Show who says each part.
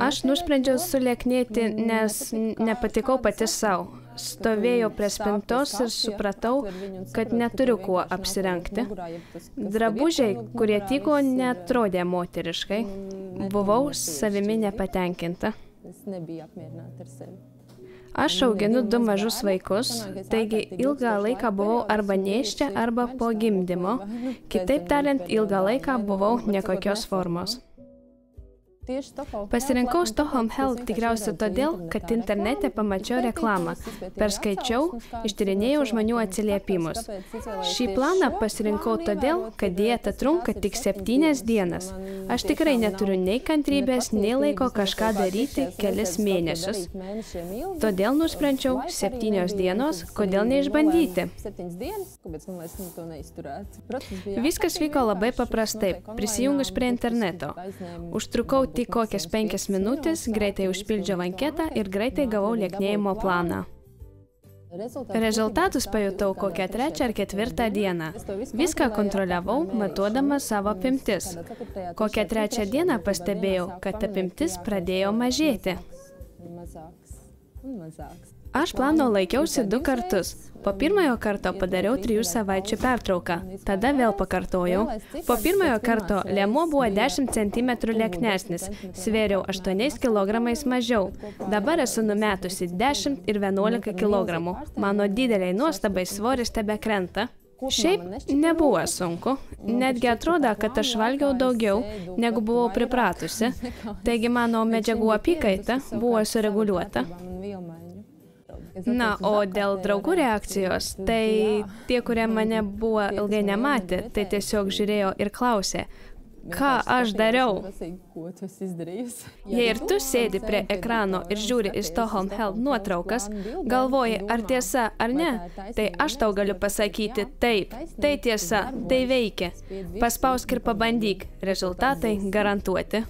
Speaker 1: Aš nusprendžiau sulieknėti, nes nepatikau pati savo. Stovėjau prie spintos ir supratau, kad neturiu kuo apsirengti. Drabužiai, kurie tiko, netrodė moteriškai. Buvau savimi nepatenkinta. Aš auginu 2 mažus vaikus, taigi ilgą laiką buvau arba nėščia, arba po gimdymo. Kitaip tariant, ilgą laiką buvau nekokios formos. Pasirinkau Stockholm Health tikriausiai todėl, kad internete pamačiau reklamą, perskaičiau, ištyrinėjau žmonių atsiliepimus. Šį planą pasirinkau todėl, kad dieta trunka tik 7 dienas. Aš tikrai neturiu nei kantrybės, nei laiko kažką daryti kelis mėnesius. Todėl nusprendžiau 7 dienos, kodėl neišbandyti. Viskas vyko labai paprastai, prisijungus prie interneto. Užtrukau tik kokias 5 minutės, greitai užpildžiau anketą ir greitai gavau lieknėjimo planą. Rezultatus pajutau kokią 3. ar 4. dieną. Viską kontroliavau, matuodama savo apimtis. Kokią 3. dieną pastebėjau, kad apimtis pradėjo mažėti. Aš plano laikiausi 2 kartus. Po pirmojo karto padariau 3 savaičių pertrauką. Tada vėl pakartojau. Po pirmojo karto liemuo buvo 10 cm lieknesnis. Svėriau 8 kg mažiau. Dabar esu numetusi 10 ir 11 kg. Mano dideliai nuostabai svoris tebekrenta. Šiaip nebuvo sunku. Netgi atrodo, kad aš valgiau daugiau, negu buvau pripratusi. Taigi mano medžiagų apykaita buvo sureguliuota. Na, o dėl draugų reakcijos, tai tie, kurie mane buvo ilgai nematė, tai tiesiog žiūrėjo ir klausė, ką aš dariau. Jei ir tu sėdi prie ekrano ir žiūri į Stockholm Health nuotraukas, galvoji, ar tiesa, ar ne, tai aš tau galiu pasakyti taip, tai tiesa, tai veikia. Paspausk ir pabandyk, rezultatai garantuoti.